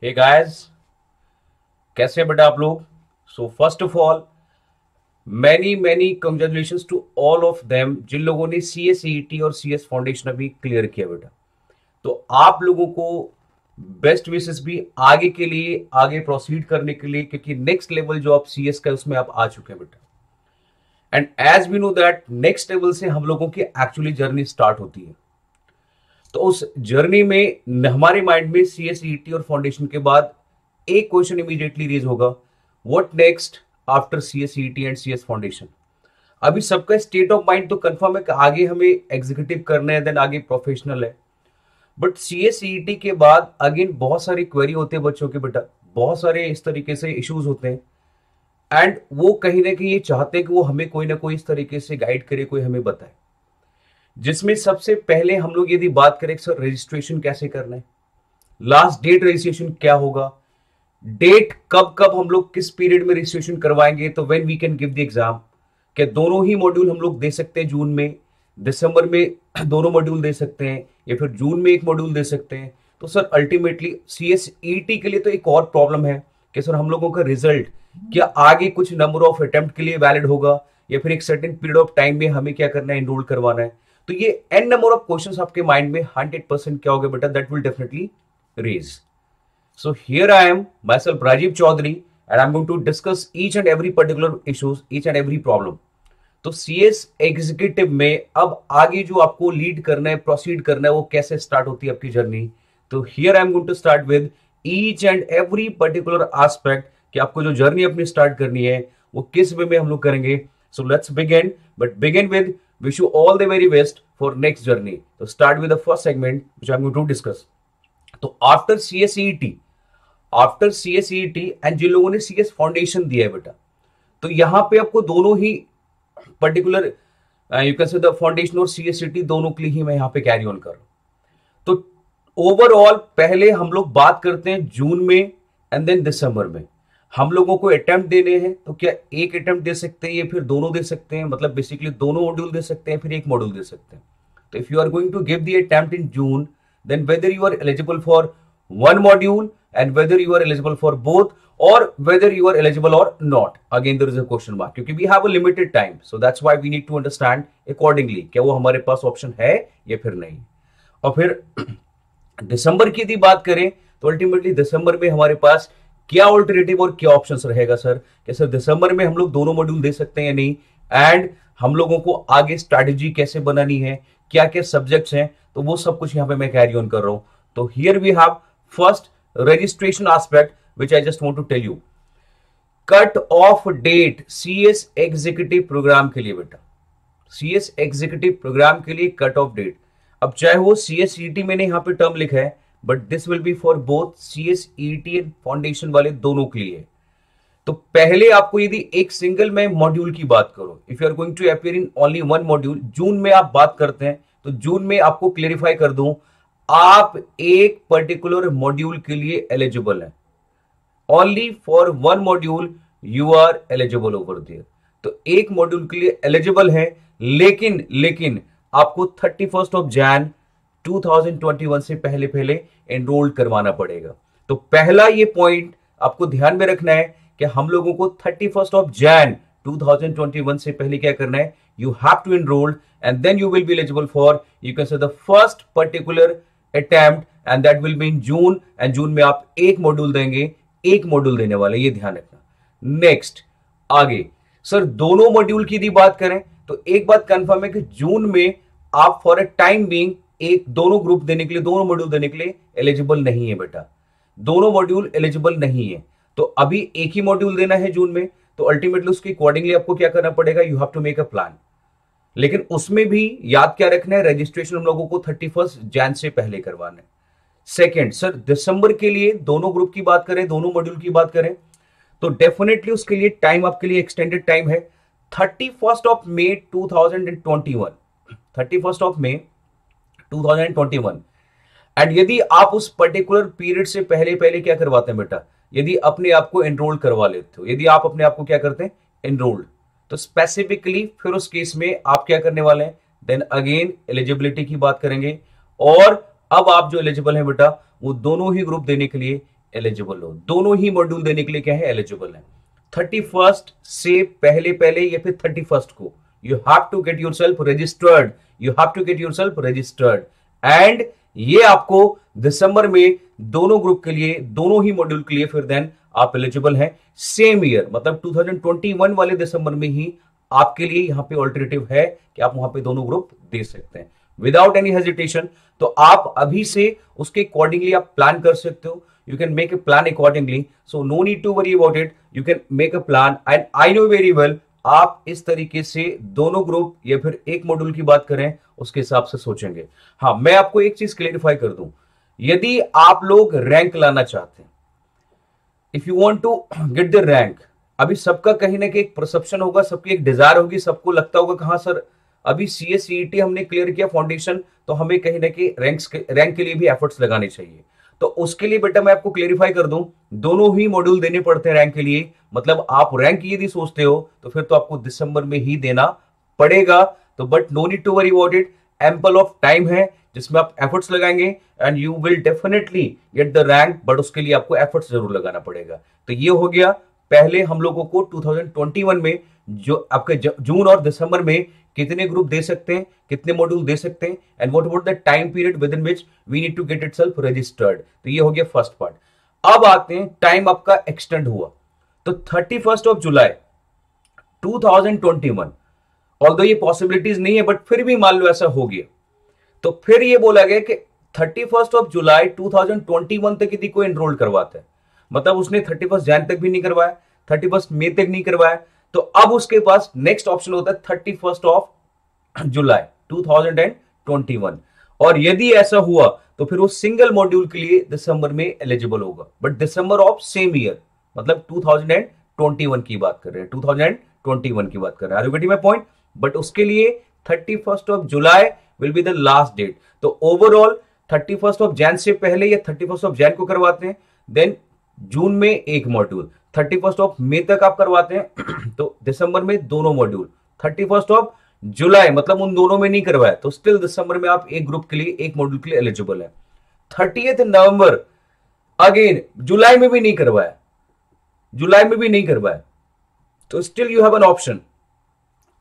Hey guys, कैसे हैं बेटा आप लोग। So first of all, many many congratulations to all of them जिन लोगों ने सी एस ई टी और सी एस फाउंडेशन अभी क्लियर किया बेटा। तो आप लोगों को बेस्ट विशेस भी आगे के लिए, आगे प्रोसीड करने के लिए, क्योंकि नेक्स्ट लेवल जो आप सी एस का उसमें आप आ चुके हैं बेटा। And as we know that next level से हम लोगों की एक्चुअली जर्नी स्टार्ट होती है। तो उस जर्नी में हमारे माइंड में सी एस ई टी और फाउंडेशन के बाद एक क्वेश्चन इमीडिएटली रेज होगा, what next after C S E T and C S foundation. अभी सबका स्टेट ऑफ माइंड तो कंफर्म है कि आगे हमें एग्जीक्यूटिव करना है, देन आगे प्रोफेशनल है। But C S E T के बाद अगेन बहुत सारी क्वेरी होते हैं बच्चों के बेटा, बहुत सारे इस तरीके से इश्यूज होते हैं। एंड वो कहीं ना कहीं ये चाहते हैं कि वो हमें कोई ना कोई इस तरीके से गाइड करे, कोई हमें बताए। जिसमें सबसे पहले हम लोग यदि बात करें सर रजिस्ट्रेशन कैसे करना है, लास्ट डेट रजिस्ट्रेशन क्या होगा, डेट कब कब हम लोग किस पीरियड में रजिस्ट्रेशन करवाएंगे, तो when we can give the exam. क्या दोनों ही मॉड्यूल हम लोग दे सकते हैं जून में, दिसंबर में दोनों मॉड्यूल दे सकते हैं, या फिर जून में एक मॉड्यूल दे सकते हैं। तो sir ultimately C S E T के लिए तो एक और प्रॉब्लम है कि सर हम लोगों का रिजल्ट क्या आगे कुछ नंबर ऑफ अटेम्प्ट के लिए वैलिड होगा, या फिर एक सर्टेन पीरियड ऑफ टाइम में हमें क्या करना है, एनरोल करवाना है। तो ये एन नंबर ऑफ क्वेश्चंस आपके माइंड में 100% क्या होगा बेटा, that will definitely raise. So here I am, myself Rajiv Chaudhary, and I'm going to discuss each and every particular issues, each and every problem. तो CS एग्जीक्यूटिव में अब आगे जो आपको लीड करना है, प्रोसीड करना है, वो कैसे स्टार्ट होती है आपकी जर्नी। तो here I am going to start with each and every particular aspect कि आपको जो जर्नी अपनी स्टार्ट करनी है वो किस वे में हम लोग करेंगे। So let's begin, but begin with wish you all the very best for next journey. तो start with the first segment which I am going to discuss. तो after CSET, after CSET and जिन लोगों ने CS foundation दिया है बेटा, तो यहां पे आपको दोनों ही particular you can say the foundation और CSET दोनों के लिए ही मैं यहां पे कैरी ऑन कर रहा हूं। तो ओवरऑल पहले हम लोग बात करते हैं जून में एंड देन दिसंबर में हम लोगों को अटेम्प्ट देने हैं। तो क्या एक अटेम्प्ट दे सकते हैं या फिर दोनों दे सकते हैं, मतलब बेसिकली दोनों मॉड्यूल दे सकते हैं, फिर एक मॉड्यूल दे सकते हैं। तो if you are going to give the attempt in June, then whether you are eligible for one module and whether you are eligible for both, or whether you are eligible or not, again there is a question mark, क्योंकि we have a limited time, so that's why we need to understand accordingly क्या वो हमारे पास option है या फिर नहीं। और फिर दिसंबर की यदि बात करें तो अल्टीमेटली दिसंबर में हमारे पास क्या ऑल्टरनेटिव और क्या ऑप्शंस रहेगा सर, क्या सर दिसंबर में हम लोग दोनों मॉड्यूल दे सकते हैं या नहीं, एंड हम लोगों को आगे स्ट्रैटेजी कैसे बनानी है, क्या क्या सब्जेक्ट्स हैं, तो वो सब कुछ यहां पे मैं कैरी ऑन कर रहा हूं। तो here we have first registration aspect which I just want to tell you. Cut off date CS executive programme के लिए बेटा, CS एग्जीक्यूटिव प्रोग्राम के लिए कट ऑफ डेट, अब चाहे वो CSET मैंने यहां पे टर्म लिखा है, but this will be for both CSET and foundation वाले दोनों के लिए। तो पहले आपको यदि एक सिंगल में मॉड्यूल की बात करो, if you are going to appear in only one module, June में आप बात करते हैं, तो जून में आपको क्लेरिफाई कर दूं, आप एक पर्टिकुलर मॉड्यूल के लिए एलिजिबल हैं, only for one module you are eligible over there. तो एक मॉड्यूल के लिए एलिजिबल है, लेकिन आपको 31 जनवरी 2021 से पहले पहले एनरोल करवाना पड़ेगा। तो पहला ये पॉइंट आपको ध्यान में रखना है कि हम लोगों को 31 जनवरी 2021 से पहले क्या करना है, you have to enroll and then you will be eligible for, you can say, the first particular attempt and that will be in June, and जून में आप एक मॉड्यूल देंगे, एक मॉड्यूल देने वाले, ये ध्यान रखना। नेक्स्ट आगे सर दोनों मॉड्यूल की यदि बात करें तो एक बात कंफर्म है कि जून में आप फॉर अ टाइम बीइंग एक दोनों ग्रुप देने के लिए, दोनों मॉड्यूल देने के लिए एलिजिबल नहीं है बेटा, दोनों मॉड्यूल एलिजिबल नहीं है। तो अभी एक ही मॉड्यूल देना है जून में, तो अल्टीमेटली उसके अकॉर्डिंगली आपको क्या करना पड़ेगा, you have to make a plan. लेकिन उसमें भी याद क्या रखना है, रजिस्ट्रेशन हम लोगों को 31 जनवरी से पहले करवाना है। सेकेंड सर दिसंबर के लिए दोनों ग्रुप की बात करें, दोनों मॉड्यूल की बात करें, तो डेफिनेटली उसके लिए टाइम आपके लिए एक्सटेंडेड टाइम है 31 मई 2021, 31 मई 2021। एंड यदि आप उस पर्टिकुलर पीरियड से पहले पहले क्या करवाते हैं बेटा, यदि अपने आप को एनरोल करवा लेते हो, यदि आप अपने आप को क्या करते हैं एनरोल्ड, तो स्पेसिफिकली फिर उस केस में आप क्या करने वाले हैं, देन अगेन एलिजिबिलिटी की बात करेंगे, और अब आप जो एलिजिबल हैं बेटा वो दोनों ही ग्रुप देने के लिए एलिजिबल हो। दोनों ही मॉड्यूल देने के लिए क्या है, एलिजिबल है। 31st से पहले पहले या फिर 31st को you have to get yourself registered, you have to get yourself registered. And ये आपको दिसंबर में दोनों ग्रुप के लिए, दोनों ही मॉड्यूल के लिए फिर देन आप एलिजिबल हैं। सेम ईयर मतलब 2021 वाले दिसंबर में ही आपके लिए यहां पे ऑल्टरनेटिव है कि आप वहां पे दोनों ग्रुप दे सकते हैं विदाउट एनी हेजिटेशन। तो आप अभी से उसके अकॉर्डिंगली आप प्लान कर सकते हो। You can make a plan accordingly, so no need to worry about it. You can make a plan and I know very well आप इस तरीके से दोनों ग्रुप या फिर एक मॉड्यूल की बात करें उसके हिसाब से सोचेंगे। हाँ, मैं आपको एक चीज क्लेरिफाई कर दूं, यदि आप लोग रैंक लाना चाहते हैं, if you want to get the rank, अभी सबका कहीं ना कहीं एक परसेप्शन होगा, सबकी एक डिजायर होगी, सबको लगता होगा कहां सर अभी CSCET हमने क्लियर किया फाउंडेशन, तो हमें कहीं ना कहीं रैंक के लिए भी एफर्ट्स लगाने चाहिए। तो उसके लिए बेटा मैं आपको क्लेरिफाई कर दूं, दोनों ही मॉड्यूल देने पड़ते हैं रैंक के लिए। मतलब आप रैंक यदि सोचते हो तो फिर तो आपको दिसंबर में ही देना पड़ेगा। तो but no need to worry about it, ample of time है जिसमें आप एफर्ट्स लगाएंगे and you will definitely get the rank, but उसके लिए आपको एफर्ट्स जरूर लगाना पड़ेगा। तो ये हो गया पहले हम लोगों को 2021 में जो आपके जून और दिसंबर में कितने ग्रुप दे सकते हैं, कितने मॉड्यूल दे सकते हैं, and what about the time period within which we need to get itself registered. तो ये हो गया फर्स्ट पार्ट। अब आते हैं, टाइम आपका एक्सटेंड हुआ तो 31st ऑफ जुलाई 2021, ऑल्दो ये पॉसिबिलिटीज नहीं है बट फिर भी मान लो ऐसा हो गया, तो फिर ये बोला गया कि 31st ऑफ जुलाई 2021 तक यदि कोई एनरोल करवाता है, मतलब उसने 31 जैन तक भी नहीं करवाया, 31 मई तक नहीं करवाया, तो अब उसके पास नेक्स्ट ऑप्शन होता है 31st ऑफ जुलाई 2021। और यदि ऐसा हुआ तो फिर वो सिंगल मॉड्यूल के लिए दिसंबर में एलिजिबल होगा, but December of same year, मतलब 2021 की बात कर रहे हैं, 2021 की बात कर रहे हैं। Are you getting my point? But उसके लिए 31st of July will be the last date. तो ओवरऑल 31st ऑफ जैन से पहले या 31st ऑफ जैन को करवाते हैं, देन जून में एक मॉड्यूल, 31st ऑफ मई तक आप करवाते हैं तो दिसंबर में दोनों मॉड्यूल, 31st ऑफ जुलाई मतलब उन दोनों में नहीं करवाया तो स्टिल दिसंबर में आप एक ग्रुप के लिए, एक मॉड्यूल के लिए एलिजिबल है। 30th नवंबर अगेन जुलाई में भी नहीं करवाया, जुलाई में भी नहीं करवाया तो still you have an option,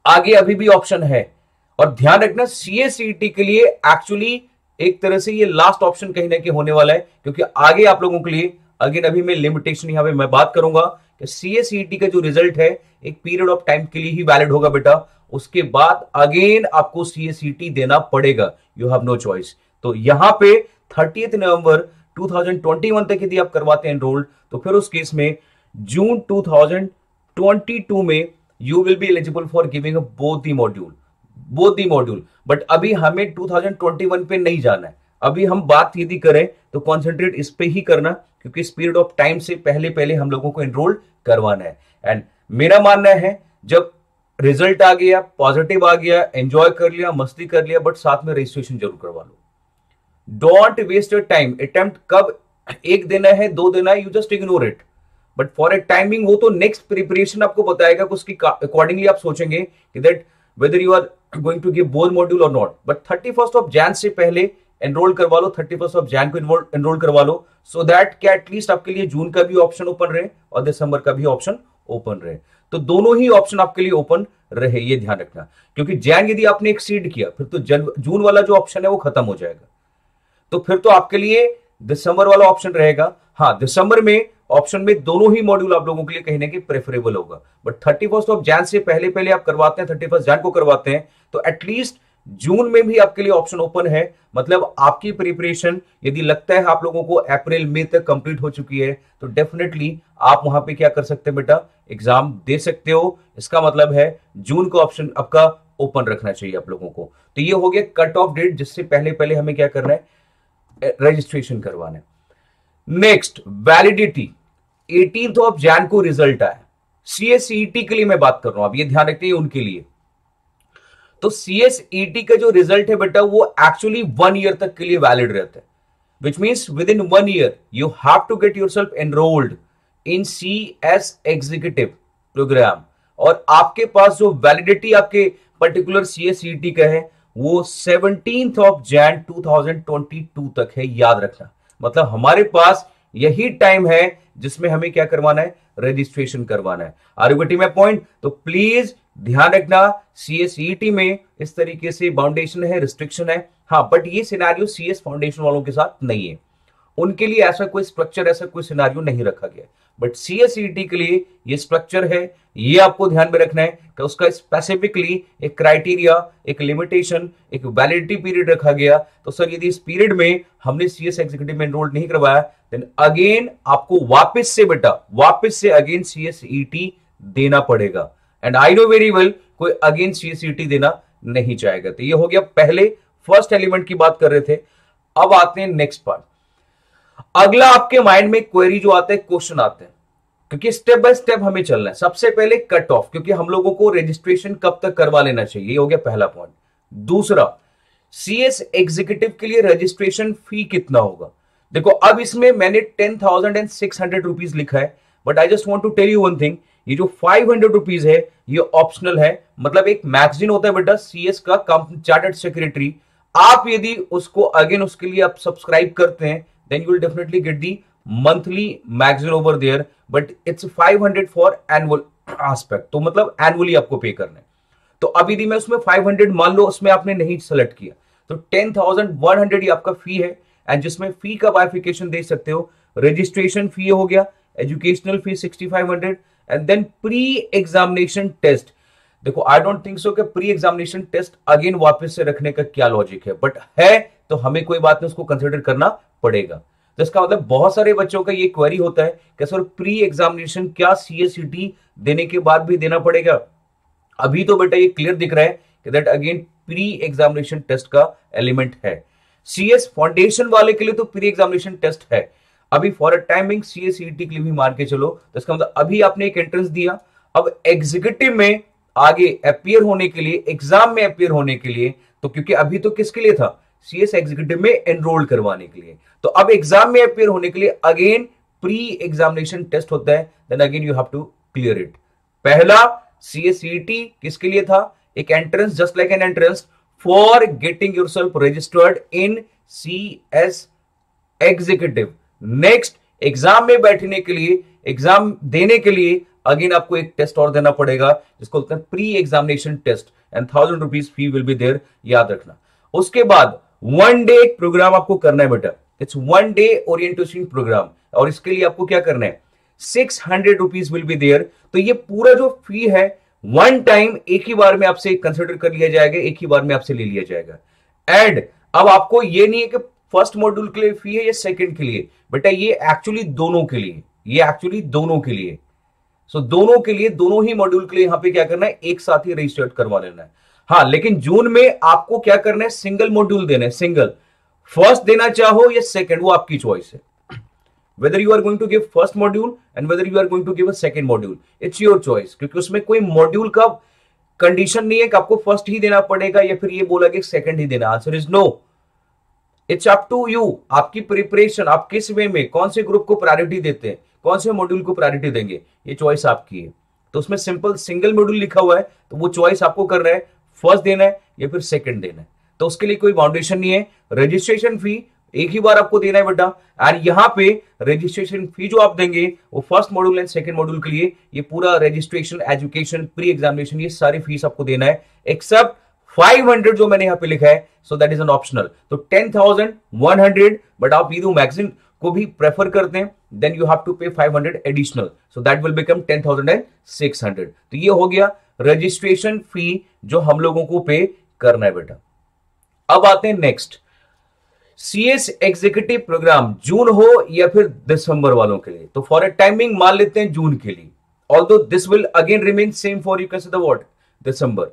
आगे अभी भी ऑप्शन है। और ध्यान रखना CSCET के लिए एक्चुअली एक तरह से ये लास्ट ऑप्शन कहीं ना कहीं होने वाला है, क्योंकि आगे आप लोगों के लिए अगेन अभी मैं लिमिटेशन यहां पे मैं बात करूंगा कि CSCET का जो रिजल्ट है एक पीरियड ऑफ टाइम के लिए ही वैलिड होगा बेटा, उसके बाद अगेन आपको CSCET देना पड़ेगा, यू हैव नो चॉइस। तो यहां पे 30th नवंबर 2021 तक यदि आप करवाते हैं एनरोल्ड, तो फिर उस केस में जून 2022 में you will be eligible for giving both the module. But अभी हमें 2021 पे नहीं जाना है, अभी हम बात यदि करें तो कॉन्सेंट्रेट इस पे ही करना, क्योंकि इस पीरियड ऑफ टाइम से पहले पहले हम लोगों को एनरोल करवाना है। एंड मेरा मानना है जब रिजल्ट आ गया, पॉजिटिव आ गया, एंजॉय कर लिया, मस्ती कर लिया, बट साथ में रजिस्ट्रेशन जरूर करवा लो। Don't waste your time. Attempt कब एक देना है, 2 देना है, you just ignore it. But for a timing वो तो नेक्स्ट प्रिपरेशन आपको बताएगा, उसकी अकॉर्डिंगली आप सोचेंगे कि that whether you are going to give both module और नॉट। बट 31st ऑफ जैन से पहले एनरोल करवा लो, 31st ऑफ जैन को एनरोल करवा लो, सो दैट क्या एटलीस्ट आपके लिए जून का भी ऑप्शन ओपन रहे और दिसंबर का भी ऑप्शन ओपन रहे। तो दोनों ही ऑप्शन आपके लिए ओपन रहे, ये ध्यान रखना, क्योंकि जैन यदि आपने एक्सीड किया फिर तो जून वाला जो ऑप्शन है वो खत्म हो जाएगा, तो फिर तो आपके लिए दिसंबर वाला ऑप्शन रहेगा। हाँ, दिसंबर में ऑप्शन में दोनों ही मॉड्यूल आप लोगों के लिए कहीं ना कहीं प्रेफरेबल होगा, बट 31st ऑफ जैन से पहले पहले आप करवाते हैं, 31st जैन को करवाते हैं, तो एटलीस्ट जून में भी आपके लिए ऑप्शन ओपन है। मतलब आपकी प्रिपरेशन यदि लगता है आप लोगों को अप्रैल मई तक कंप्लीट हो चुकी है, तो डेफिनेटली आप वहां पे क्या कर सकते हैं बेटा, एग्जाम दे सकते हो। इसका मतलब है जून का ऑप्शन आपका ओपन रखना चाहिए आप लोगों को। तो ये हो गया कट ऑफ डेट, जिससे पहले पहले हमें क्या करना है, रजिस्ट्रेशन करवाना है। Next validity, 18th of Jain को रिजल्ट आया, CSCET के लिए मैं बात कर रहा हूं, अब ये ध्यान रखते हैं उनके लिए। तो CSCET का जो रिजल्ट है बेटा वो एक्चुअली 1 ईयर तक के लिए वैलिड रहता है, which means within 1 year you have to get yourself enrolled in CS executive programme. और आपके पास जो वैलिडिटी आपके पर्टिकुलर CSCET का है वो 17th ऑफ जैन 2022 तक है, याद रखना। मतलब हमारे पास यही टाइम है जिसमें हमें क्या करवाना है, रजिस्ट्रेशन करवाना है। Are you getting my point? तो प्लीज ध्यान रखना, सीएसईटी में इस तरीके से बाउंडेशन है, रिस्ट्रिक्शन है। हाँ, बट ये सिनेरियो सीएस फाउंडेशन वालों के साथ नहीं है, उनके लिए ऐसा कोई स्ट्रक्चर, ऐसा कोई सिनेरियो नहीं रखा गया। बट सीएसईटी के लिए ये स्ट्रक्चर है, ये आपको ध्यान में रखना है कि उसका स्पेसिफिकली एक क्राइटेरिया, एक लिमिटेशन, एक वैलिडिटी पीरियड रखा गया। तो सर यदि इस पीरियड में हमने सीएस एग्जीक्यूटिव में एनरोल नहीं करवाया, देन अगेन आपको वापस से बेटा, वापस से अगेन सीएसईटी देना पड़ेगा। And I know very well कोई अगेन सीएसईटी देना नहीं चाहेगा। तो ये हो गया पहले फर्स्ट एलिमेंट की बात कर रहे थे। अब आते हैं नेक्स्ट पार्ट। अगला आपके माइंड में क्वेरी जो आता है, क्वेश्चन आते हैं, क्योंकि स्टेप बाय स्टेप हमें चलना है। सबसे पहले कट ऑफ, क्योंकि हम लोगों को रजिस्ट्रेशन कब तक करवा लेना चाहिए, ये हो गया पहला पॉइंट। दूसरा, सीएस एग्जीक्यूटिव के लिए रजिस्ट्रेशन फी कितना होगा। देखो अब इसमें मैंने 10,600 रुपीज लिखा है, but I just want to tell you one thing, ये जो 500 रुपीज है ये ऑप्शनल है। मतलब एक मैगजीन होता है बेटा सीएस का, चार्टर्ड सेक्रेटरी, आप यदि उसको अगेन उसके लिए आप सब्सक्राइब करते हैं, then you will definitely get the monthly magazine over there, but it's 500 for annual aspect। तो मतलब annually आपको पे करना है। तो अब यदि मैं उसमें 500 मान लो उसमें आपने नहीं सेलेक्ट किया, तो 10,100 ही आपका फी है। एंड जिसमें फी का बाइफिकेशन देख सकते हो, रजिस्ट्रेशन फी हो गया, educational fee 6500, and then pre examination test. देखो आई डोंट थिंक सो कि प्री एग्जामिनेशन टेस्ट अगेन वापस से रखने का क्या लॉजिक है, बट है तो हमें कोई बात नहीं, उसको कंसिडर करना पड़ेगा। तो इसका मतलब बहुत सारे बच्चों का ये क्वेरी होता है कि सर प्री एग्जामिनेशन क्या सीएसईटी देने के बाद भी देना पड़ेगा। अभी तो बेटा ये क्लियर दिख रहा है कि that again pre examination test का एलिमेंट है। सीएस फाउंडेशन वाले के लिए तो प्री एग्जामिनेशन टेस्ट है, अभी फॉर अ टाइमिंग सीएसईटी के लिए भी मान के चलो। तो इसका मतलब अभी आपने एक एंट्रेंस दिया, अब एग्जीक्यूटिव में आगे अपियर होने के लिए, एग्जाम में अपियर होने के लिए, तो क्योंकि अभी तो किसके लिए था, सीएस एग्जीक्यूटिव में एनरोल करवाने के लिए, तो अब एग्जाम में अपियर होने के लिए अगेन प्री एग्जामिनेशन टेस्ट होता है। Then again you have to clear it. पहला सीएसईटी किसके लिए था, एक entrance, just like an entrance for getting yourself registered in CS executive. Next, exam में बैठने के लिए, एग्जाम देने के लिए अगेन आपको एक टेस्ट और देना पड़ेगा जिसको बोलते हैं pre examination test, and 1000 rupees fee will be there, याद रखना। उसके बाद 1 डे प्रोग्राम आपको करना है बेटा, इट्स 1 डे ओरिएंटेशन प्रोग्राम, और इसके लिए आपको क्या करना है, 600 रुपीज विल बी देयर। तो ये पूरा जो फी है वन टाइम एक ही बार में आपसे कंसिडर कर लिया जाएगा, एक ही बार में आपसे ले लिया जाएगा। एंड अब आपको ये नहीं है कि फर्स्ट मॉड्यूल के लिए फी है या सेकंड के लिए, बेटा ये एक्चुअली दोनों के लिए, ये एक्चुअली दोनों के लिए। सो दोनों के लिए, दोनों ही मॉड्यूल के लिए यहां पे क्या करना है, एक साथ ही रजिस्टर्ड करवा लेना है। हाँ, लेकिन जून में आपको क्या करना है, सिंगल मॉड्यूल देना है, सिंगल। फर्स्ट देना चाहो या सेकंड, वो आपकी चॉइस है। whether you are going to give first module and whether you are going to give a second module, it's your choice, क्योंकि उसमें कोई मॉड्यूल का कंडीशन नहीं है कि आपको फर्स्ट ही देना पड़ेगा या फिर ये बोला कि सेकंड ही देना। Answer is no, it's up to you. आपकी प्रिपरेशन, आप किस वे में, कौन से ग्रुप को प्रायोरिटी देते हैं, कौन से मॉड्यूल को प्रायोरिटी देंगे, ये चॉइस आपकी है। तो उसमें सिंपल सिंगल मॉड्यूल लिखा हुआ है, तो वो चॉइस आपको करना है, फर्स्ट देना है या फिर सेकंड देना है। तो उसके लिए कोई बाउंडेशन नहीं है। रजिस्ट्रेशन फी एक ही बार आपको देना है बेटा, और यहां पे रजिस्ट्रेशन फी जो आप देंगे वो first module and second module के लिए, ये पूरा रजिस्ट्रेशन, एजुकेशन, प्री एग्जामिनेशन, ये सारी फीस आपको देना है, एक्सेप्ट 500 जो मैंने यहां पे लिखा है, so that is an optional. तो 10,100, बट आप ईदू मैगजीन को भी प्रेफर करते हैं, देन यू हैव टू पे 500 additional, so that will become 10,600। तो ये हो गया रजिस्ट्रेशन फी जो हम लोगों को पे करना है बेटा। अब आते हैं नेक्स्ट, सीएस एग्जीक्यूटिव प्रोग्राम जून हो या फिर दिसंबर वालों के लिए। तो फॉर अ टाइमिंग मान लेते हैं जून के लिए, although this will again remain same for you can say the what December.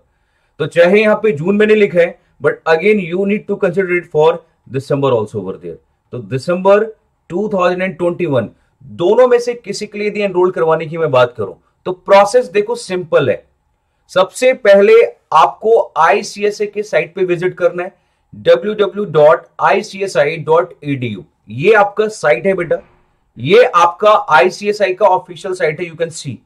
तो चाहे यहां पे जून मैंने लिखा है, but again you need to consider it for December also over there. तो दिसंबर 2021 दोनों में से किसी के लिए यदि एनरोल करवाने की मैं बात करूं, तो प्रोसेस देखो सिंपल है। सबसे पहले आपको आईसीएसए के साइट पे विजिट करना है, www.icsi.edu। ये आपका साइट है बेटा, ये आपका आईसीएसआई का ऑफिशियल साइट है, यू कैन सी।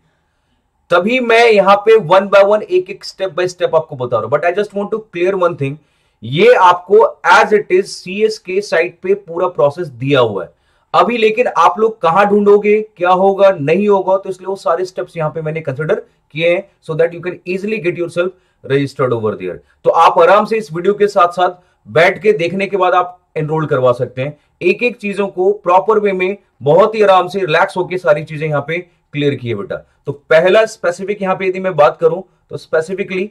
तभी मैं यहां पे वन बाय वन, एक एक स्टेप बाय स्टेप आपको बता रहा हूं, but I just want to clear one thing, ये आपको एज इट इज सीएस के साइट पे पूरा प्रोसेस दिया हुआ है। अभी लेकिन आप लोग कहां ढूंढोगे, क्या होगा नहीं होगा, तो इसलिए वो सारे स्टेप्स यहां पे मैंने कंसिडर किए हैं so that you can easily get yourself registered over there. तो आप आराम से इस वीडियो के साथ साथ बैठ के देखने के बाद आप एनरोल करवा सकते हैं, एक एक चीजों को प्रॉपर वे में बहुत ही आराम से रिलैक्स होकर सारी चीजें यहां पे क्लियर किए बेटा। तो पहला स्पेसिफिक यहां पे यदि मैं बात करूं तो स्पेसिफिकली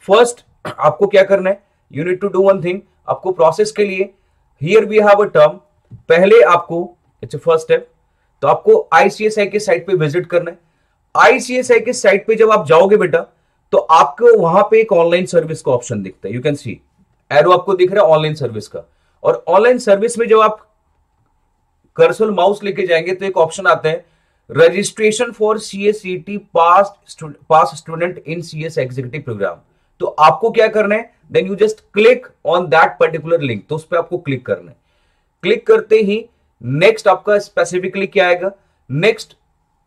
फर्स्ट आपको क्या करना है, you need to do one thing. आपको प्रोसेस के लिए here we have a term, पहले आपको इट्स फर्स्ट स्टेप, तो आपको आईसीएसआई के साइट पे विजिट करना है। आईसीएसआई के साइट पे जब आप जाओगे बेटा तो आपको वहां पे एक ऑनलाइन सर्विस का ऑप्शन दिखता है, यू कैन सी एरो आपको दिख रहा है ऑनलाइन सर्विस का। और ऑनलाइन सर्विस में जब आप कर्सर माउस लेके जाएंगे तो एक ऑप्शन आता है registration for CSET pass student in CS executive programme. तो आपको क्या करना है, then you just click on that particular link, तो उस पर आपको क्लिक करना है। क्लिक करते ही नेक्स्ट आपका स्पेसिफिकली क्या आएगा, नेक्स्ट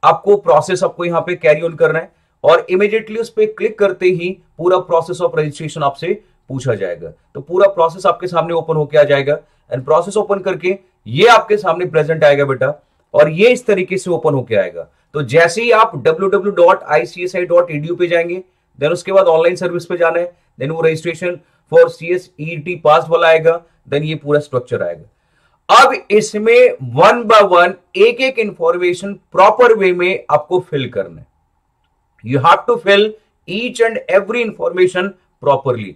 आपको प्रोसेस आपको यहां पे कैरी ऑन करना है और इमीडिएटली उस पर क्लिक करते ही पूरा प्रोसेस ऑफ रजिस्ट्रेशन आपसे पूछा जाएगा। तो पूरा प्रोसेस आपके सामने ओपन होकर आ जाएगा एंड प्रोसेस ओपन करके ये आपके सामने प्रेजेंट आएगा बेटा, और ये इस तरीके से ओपन होकर आएगा। तो जैसे ही आप www.icsi.edu पे जाएंगे, देन उसके बाद ऑनलाइन सर्विस पे जाना है, देन वो रजिस्ट्रेशन फॉर सीएसईटी पास वाला आएगा, देन ये पूरा स्ट्रक्चर आएगा। अब इसमें वन बाय वन एक एक इंफॉर्मेशन प्रॉपर वे में आपको फिल करना है। You have to fill each and every information properly.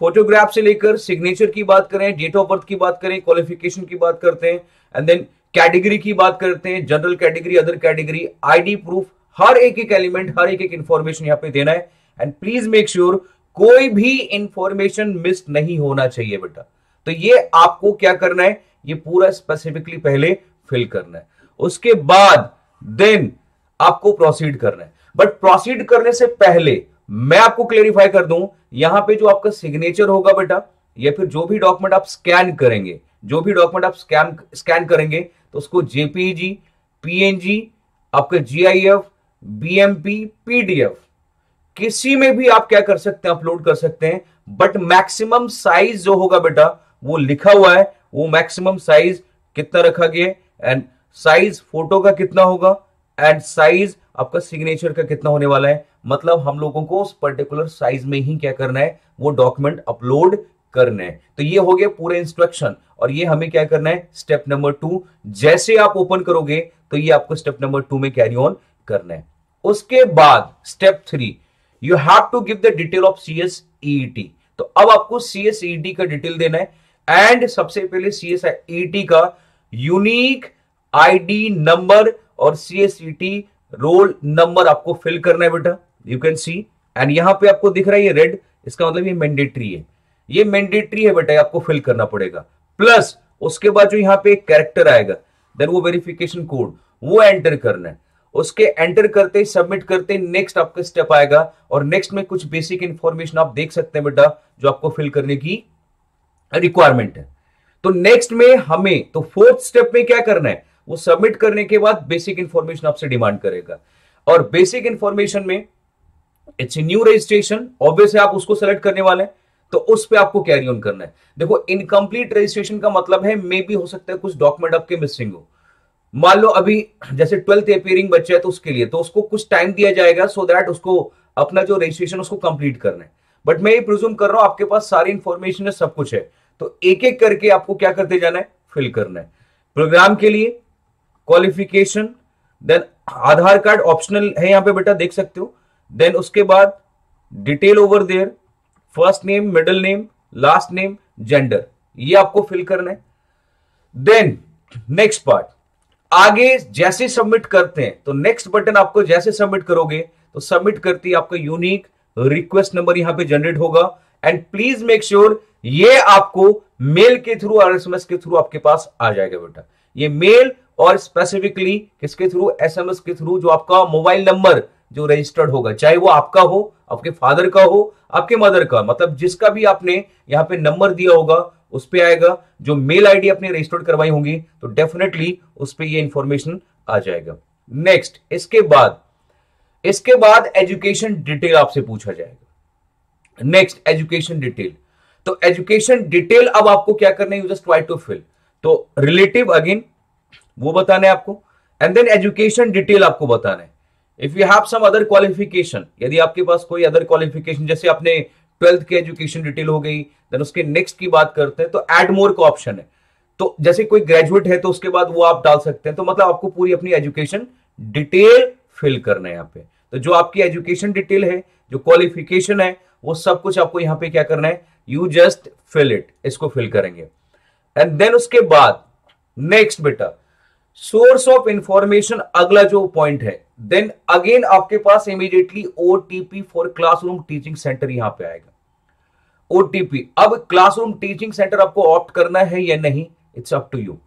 Photograph से लेकर सिग्नेचर की बात करें, डेट ऑफ बर्थ की बात करें, क्वालिफिकेशन की बात करते हैं, एंड देन कैटेगरी की बात करते हैं, general category, other category, ID proof, हर एक एक एलिमेंट, हर एक एक इंफॉर्मेशन यहां पे देना है। एंड प्लीज मेक श्योर कोई भी इंफॉर्मेशन मिस नहीं होना चाहिए बेटा। तो ये आपको क्या करना है, ये पूरा स्पेसिफिकली पहले फिल करना है, उसके बाद देन आपको प्रोसीड करना है। बट प्रोसीड करने से पहले मैं आपको क्लेरिफाई कर दूं, यहां पे जो आपका सिग्नेचर होगा बेटा, या फिर जो भी डॉक्यूमेंट आप स्कैन करेंगे, जो भी डॉक्यूमेंट आप स्कैन करेंगे तो उसको जेपीजी, पीएनजी, आपका जीआईएफ, बीएमपी, पीडीएफ, किसी में भी आप क्या कर सकते हैं, अपलोड कर सकते हैं। बट मैक्सिमम साइज जो होगा बेटा वो लिखा हुआ है, वो मैक्सिमम साइज कितना रखा गया है, एंड साइज फोटो का कितना होगा, एंड साइज आपका सिग्नेचर का कितना होने वाला है। मतलब हम लोगों को उस पर्टिकुलर साइज में ही क्या करना है, वो डॉक्यूमेंट अपलोड करना है। तो ये हो गया पूरे इंस्ट्रक्शन, और ये हमें क्या करना है, स्टेप नंबर 2। जैसे आप ओपन करोगे तो ये आपको स्टेप नंबर 2 में कैरी ऑन करना है। उसके बाद step 3, you have to give the detail of CSET. तो अब आपको सीएसईटी का डिटेल देना है, एंड सबसे पहले सीएसईटी का यूनिक आईडी नंबर और सीएसईटी रोल नंबर आपको फिल करना है बेटा, यू कैन सी। एंड यहां पे आपको दिख रहा है ये रेड, इसका मतलब ये मैंडेटरी है, ये मैंडेटरी है बेटा, आपको फिल करना पड़ेगा। प्लस उसके बाद जो यहां पे एक कैरेक्टर आएगा, देन वो वेरिफिकेशन कोड वो एंटर करना है। उसके एंटर करते ही सबमिट करते नेक्स्ट आपका स्टेप आएगा, और नेक्स्ट में कुछ बेसिक इंफॉर्मेशन आप देख सकते हैं बेटा जो आपको फिल करने की रिक्वायरमेंट है। तो नेक्स्ट में हमें तो फोर्थ स्टेप में क्या करना है, वो सबमिट करने के बाद बेसिक इंफॉर्मेशन आपसे डिमांड करेगा, और बेसिक इंफॉर्मेशन में इट्स न्यू रजिस्ट्रेशन, ऑब्वियसली आप उसको सेलेक्ट करने वाले हैं, तो उस पे आपको कैरी ऑन करना है। देखो इनकम्प्लीट रजिस्ट्रेशन का मतलब है मे भी हो सकता है कुछ डॉक्यूमेंट आपके मिसिंग हो। मान लो अभी जैसे 12th अपीयरिंग बच्चा है तो उसके लिए तो उसको कुछ टाइम दिया जाएगा सो दैट उसको अपना जो रजिस्ट्रेशन उसको कंप्लीट करना है। बट मैं ये प्रिज्यूम कर रहा हूं आपके पास सारी इंफॉर्मेशन है, सब कुछ है, तो एक एक करके आपको क्या करते जाना है, फिल करना है। प्रोग्राम के लिए क्वालिफिकेशन, देन आधार कार्ड ऑप्शनल है यहां पे बेटा, देख सकते हो। देन उसके बाद detail over there, first name, middle name, last name, gender, ये आपको फिल करना है। देन नेक्स्ट पार्ट, आगे जैसे सबमिट करते हैं तो नेक्स्ट बटन आपको जैसे सबमिट करोगे तो सबमिट करती आपका यूनिक रिक्वेस्ट नंबर यहां पे जनरेट होगा। एंड प्लीज मेक श्योर ये आपको मेल के थ्रू और एसएमएस के थ्रू आपके पास आ जाएगा बेटा। ये मेल और स्पेसिफिकली किसके थ्रू, एसएमएस के थ्रू, जो आपका मोबाइल नंबर जो रजिस्टर्ड होगा, चाहे वो आपका हो, आपके फादर का हो, आपके मदर का, मतलब जिसका भी आपने यहां पे नंबर दिया होगा उस पे आएगा। जो मेल आईडी आपने रजिस्टर्ड करवाई होंगी तो डेफिनेटली उस पे ये इंफॉर्मेशन आ जाएगा। नेक्स्ट इसके बाद एजुकेशन डिटेल आपसे पूछा जाएगा। नेक्स्ट एजुकेशन डिटेल, तो एजुकेशन डिटेल अब आपको क्या करना है, you just try to fill. तो रिलेटिव अगेन वो बताना है आपको। एंड देन एजुकेशन डिटेल आपको बताना है। If you have some other qualification, यदि आपके पास कोई अदर क्वालिफिकेशन, जैसे आपने 12th की एजुकेशन डिटेल हो गई, देन उसके नेक्स्ट की बात करते हैं तो एड मोर का ऑप्शन है। तो जैसे कोई ग्रेजुएट है तो उसके बाद वो आप डाल सकते हैं। तो मतलब आपको पूरी अपनी एजुकेशन डिटेल फिल करना है यहाँ पे। तो जो आपकी एजुकेशन डिटेल है, जो क्वालिफिकेशन है, वो सब कुछ आपको यहाँ पे क्या करना है, यू जस्ट फिल इट, इसको फिल करेंगे। एंड देन उसके बाद नेक्स्ट बेटा सोर्स ऑफ इंफॉर्मेशन, अगला जो पॉइंट है, देन अगेन आपके पास immediately OTP for classroom teaching centre यहां पे आएगा। ओटीपी, अब क्लासरूम टीचिंग सेंटर आपको ऑप्ट करना है या नहीं, it's up to you,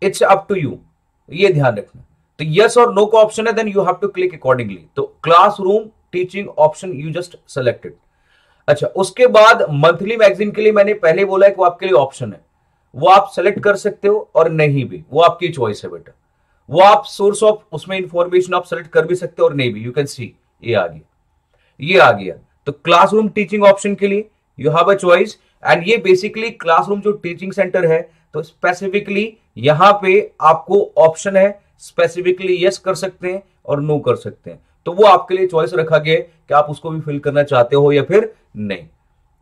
it's up to you, ये ध्यान रखना। तो यस और नो का ऑप्शन है, then you have to click accordingly. तो classroom teaching option you just selected. अच्छा, उसके बाद मंथली मैगजीन के लिए मैंने पहले बोला है कि वो आपके लिए ऑप्शन है, वो आप सेलेक्ट कर सकते हो और नहीं भी, वो आपकी चॉइस है बेटा। वो आप सोर्स ऑफ उसमें इंफॉर्मेशन आप सेलेक्ट कर भी सकते हो और नहीं भी। यू कैन सी ये आ गया, ये आ गया। तो क्लासरूम टीचिंग ऑप्शन के लिए you have a choice. And ये बेसिकली क्लासरूम जो टीचिंग सेंटर है, तो स्पेसिफिकली यहां पे आपको ऑप्शन है, स्पेसिफिकली यस कर सकते हैं और नो कर सकते हैं। तो वो आपके लिए चॉइस रखा गया है कि आप उसको भी फिल करना चाहते हो या फिर नहीं।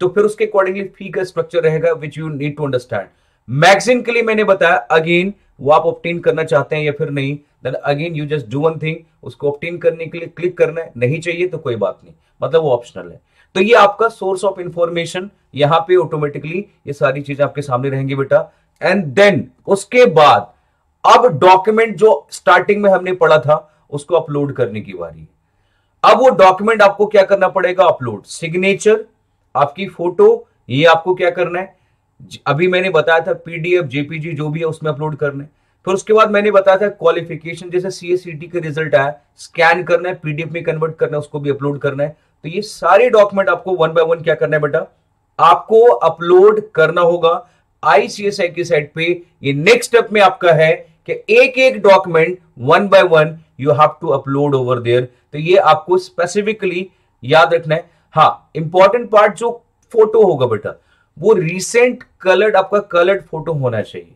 तो फिर उसके अकॉर्डिंगली फी का स्ट्रक्चर रहेगा which you need to understand. Magazine के लिए मैंने बताया अगेन, वो आप ऑप्टेन करना चाहते हैं या फिर नहीं, then again you just do one thing, उसको ऑप्टेन करने के लिए क्लिक करना है। नहीं चाहिए तो कोई बात नहीं, मतलब वो ऑप्शनल है। तो ये आपका सोर्स ऑफ इंफॉर्मेशन, यहां पे ऑटोमेटिकली ये सारी चीजें आपके सामने रहेंगी बेटा। एंड देन उसके बाद अब डॉक्यूमेंट जो स्टार्टिंग में हमने पढ़ा था उसको अपलोड करने की बारी है। अब वो डॉक्यूमेंट आपको क्या करना पड़ेगा, अपलोड, सिग्नेचर, आपकी फोटो, ये आपको क्या करना है, अभी मैंने बताया था पीडीएफ जेपीजी जो भी है उसमें अपलोड करना है। फिर उसके बाद मैंने बताया था क्वालिफिकेशन, जैसे सीएसईटी का रिजल्ट आया, स्कैन करना है, पीडीएफ में कन्वर्ट करना है, उसको भी अपलोड करना है। तो ये सारे डॉक्यूमेंट आपको वन बाय वन क्या करना है बेटा, आपको अपलोड करना होगा आईसीएसआई की साइट पे। ये नेक्स्ट स्टेप में आपका है कि एक एक document one by one you have to upload over there. तो ये आपको स्पेसिफिकली याद रखना है। हाँ, इंपॉर्टेंट पार्ट जो फोटो होगा बेटा, वो रिसेंट कलर्ड, आपका कलर्ड फोटो होना चाहिए,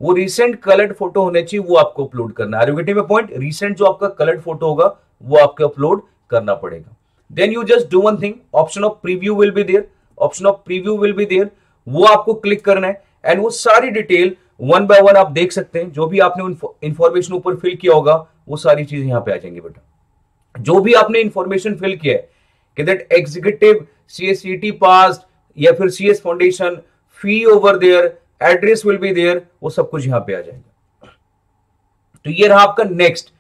वो रिसेंट कलर्ड फोटो होना चाहिए, वो आपको अपलोड करना है। Are you getting my point? Recent जो आपका कलर्ड फोटो होगा वो आपको अपलोड करना पड़ेगा। Then you just do one thing, option of preview will be there, option of preview will be there, वो आपको क्लिक करना है। एंड वो सारी डिटेल वन बाय वन आप देख सकते हैं, जो भी आपने इंफॉर्मेशन ऊपर फिल किया होगा वो सारी चीजें यहां पे आ जाएंगी बेटा। जो भी आपने इंफॉर्मेशन फिल किया है कि दैट एग्जीक्यूटिव सीएसईटी पास या फिर CS foundation, fee over there, address will be there, वो सब कुछ यहां पे आ जाएगा। तो ये रहा आपका नेक्स्ट,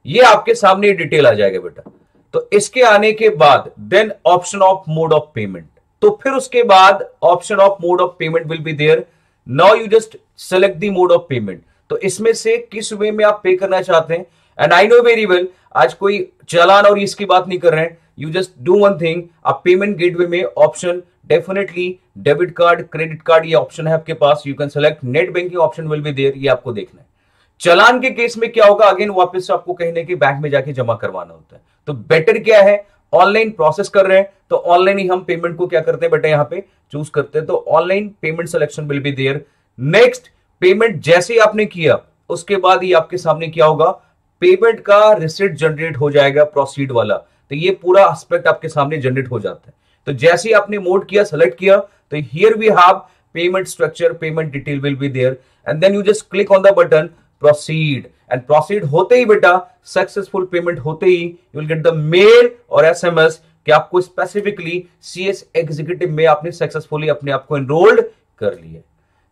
ये आपके सामने डिटेल आ जाएगा बेटा। तो इसके आने के बाद then option of mode of payment, तो फिर उसके बाद option of mode of payment will be there. Now you just select the mode of payment, तो इसमें से किस वे में आप पे करना चाहते हैं। And I know very well, आज कोई चालान और इसकी बात नहीं कर रहे हैं। You just do one thing, आप पेमेंट गेटवे में option definitely debit card, credit card, ये ऑप्शन है आपके पास, you can select, net banking option will be there, ये आपको देखना है। चालान के केस में क्या होगा, अगेन वापस से आपको कहने के बैंक में जाके जमा करवाना होता है। तो बेटर क्या है, ऑनलाइन प्रोसेस कर रहे हैं तो ऑनलाइन ही हम पेमेंट को क्या करते हैं बेटा, यहां पे चूज करते हैं। तो online payment selection will be there. Next, payment जैसे ही आपने किया उसके बाद ही आपके सामने क्या होगा, पेमेंट का रिसिप्ट जनरेट हो जाएगा, प्रोसीड वाला। तो ये पूरा एस्पेक्ट आपके सामने जनरेट हो जाता है। तो जैसे ही आपने मोड किया, सेलेक्ट किया, तो here we have payment structure, payment detail will be there. And then you just click on the button proceed. And proceed होते ही बेटा, सक्सेसफुल पेमेंट होते ही you will get the mail और एसएमएस कि आपको स्पेसिफिकली सीएस एग्जीक्यूटिव में आपने सक्सेसफुली अपने आप को एनरोल्ड कर लिया।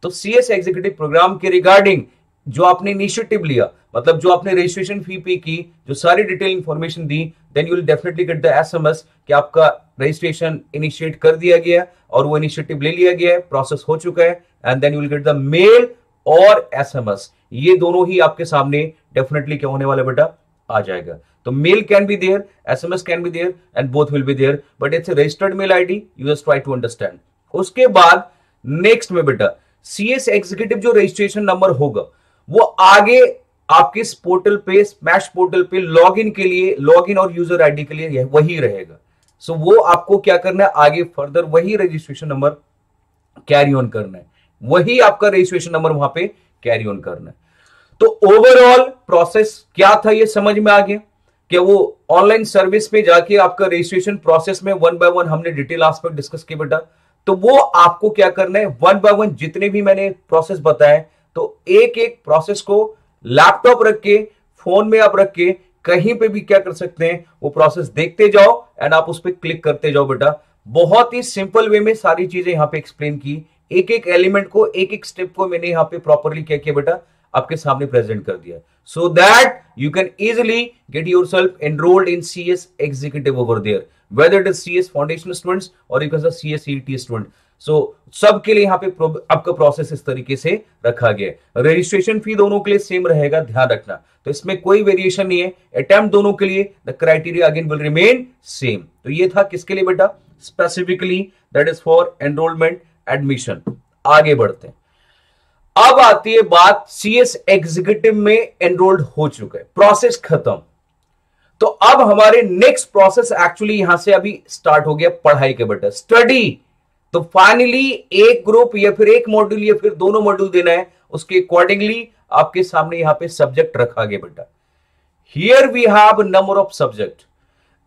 तो सीएस एग्जीक्यूटिव प्रोग्राम के रिगार्डिंग जो आपने इनिशिएटिव लिया, मतलब जो आपने रजिस्ट्रेशन फी पे की, जो सारी डिटेल इंफॉर्मेशन दी, then you will definitely get the SMS कि आपका रजिस्ट्रेशन इनिशिएट कर दिया गया और वो इनिशिएटिव ले लिया गया है, प्रोसेस हो चुका है। And then you will get the mail और एसएमएस, ये दोनों ही आपके सामने डेफिनेटली क्या होने वाला बेटा, आ जाएगा। तो mail can be there, SMS can be there and both will be there, but it's a registered mail ID, you just try to understand. उसके बाद नेक्स्ट में बेटा, सीएस एग्जीक्यूटिव जो रजिस्ट्रेशन नंबर होगा वो आगे आपके इस पोर्टल पे, स्मैश पोर्टल पे लॉगिन के लिए, लॉगिन और यूजर आईडी के लिए वही रहेगा। सो वो आपको क्या करना है, आगे फर्दर वही रजिस्ट्रेशन नंबर कैरी ऑन करना है, वही आपका रजिस्ट्रेशन नंबर वहां पे कैरी ऑन करना है। तो ओवरऑल प्रोसेस क्या था ये समझ में आ गया कि वो ऑनलाइन सर्विस पे जाके आपका रजिस्ट्रेशन प्रोसेस में वन बाय वन हमने डिटेल एस्पेक्ट डिस्कस किया बेटा। तो वो आपको क्या करना है, वन बाय वन जितने भी मैंने प्रोसेस बताए, तो एक एक प्रोसेस को लैपटॉप रख के, फोन में आप रख के कहीं पे भी क्या कर सकते हैं, वो प्रोसेस देखते जाओ एंड आप उस पर क्लिक करते जाओ बेटा। बहुत ही सिंपल वे में सारी चीजें यहां पे एक्सप्लेन की, एक एक एलिमेंट को, एक एक स्टेप को मैंने यहां पे प्रॉपरली क्या किया बेटा, आपके सामने प्रेजेंट कर दिया, so that you can easily get yourself enrolled in CS executive over there, whether it is CS foundation students और you can say CS CET student. So सबके लिए यहां पे आपका प्रोसेस इस तरीके से रखा गया है। रजिस्ट्रेशन फी दोनों के लिए सेम रहेगा, ध्यान रखना, तो इसमें कोई वेरिएशन नहीं है। अटेम्प्ट दोनों के लिए the criteria again will remain same. तो ये था किसके लिए बेटा, specifically that is for enrolment admission. आगे बढ़ते हैं, अब आती है बात CS एग्जीक्यूटिव में एनरोल्ड हो चुका है, प्रोसेस खत्म। तो अब हमारे नेक्स्ट प्रोसेस एक्चुअली यहां से अभी स्टार्ट हो गया पढ़ाई के बेटा, स्टडी। तो फाइनली एक ग्रुप या फिर एक मॉड्यूल या फिर दोनों मॉड्यूल देना है, उसके अकॉर्डिंगली आपके सामने यहां पे सब्जेक्ट रखा गया बेटा। Here we have number of subject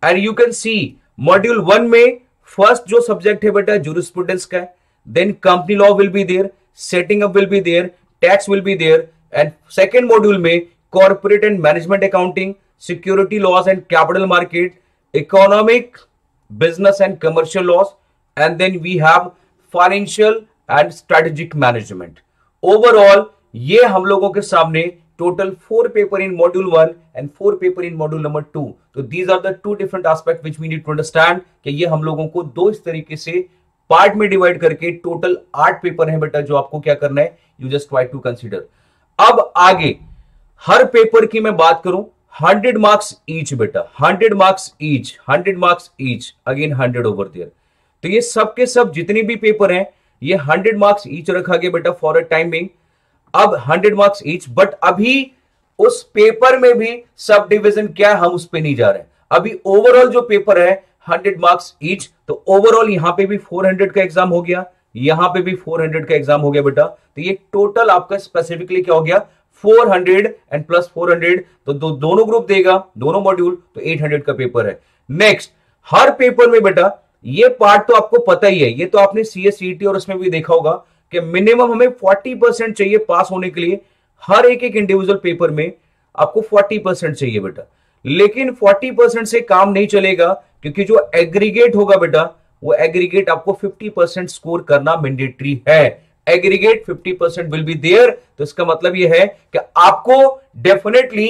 and you can see module 1 में फर्स्ट जो सब्जेक्ट है बेटा जूरिस्प्रूडेंस का है, then company law will be there, setting up will be there, tax will be there, and second module में corporate and management accounting, security laws and capital market, economic, business and commercial laws, and then we have financial and strategic management. Overall ये हम लोगों के सामने total 4 paper in module 1 and 4 paper in module number 2। तो these are the 2 different aspect which we need to understand कि ये हम लोगों को दो इस तरीके से पार्ट में डिवाइड करके टोटल 8 पेपर है बेटा, जो आपको क्या करना है, you just try to consider. अब आगे हर पेपर की मैं बात करूं, 100 मार्क्स ईच बेटा, 100 marks each, 100 marks each, again 100 over there. तो ये सब के सब जितने भी पेपर हैं ये 100 मार्क्स ईच रखा गया बेटा फॉर अ टाइमिंग। अब 100 मार्क्स ईच, बट अभी उस पेपर में भी सब डिविजन क्या है, हम उस पे नहीं जा रहे हैं। अभी ओवरऑल जो पेपर है 100 मार्क्स ईच, तो ओवरऑल यहां पे भी 400 का एग्जाम हो गया, यहां पे भी 400 का एग्जाम हो गया बेटा। तो ये टोटल आपका स्पेसिफिकली क्या हो गया, 400 एंड प्लस 400, तो दोनों ग्रुप देगा, दोनों मॉड्यूल, तो 800 का पेपर है। नेक्स्ट हर पेपर में बेटा, ये पार्ट तो आपको पता ही है, ये तो आपने CS CET और उसमें भी देखा होगा कि मिनिमम हमें 40% चाहिए पास होने के लिए। हर एक एक इंडिविजुअल पेपर में आपको 40% चाहिए बेटा, लेकिन 40% से काम नहीं चलेगा, क्योंकि जो एग्रीगेट होगा बेटा, वो एग्रीगेट आपको 50% स्कोर करना मैंडेटरी है। Aggregate 50% will be there. तो इसका मतलब ये है कि आपको डेफिनेटली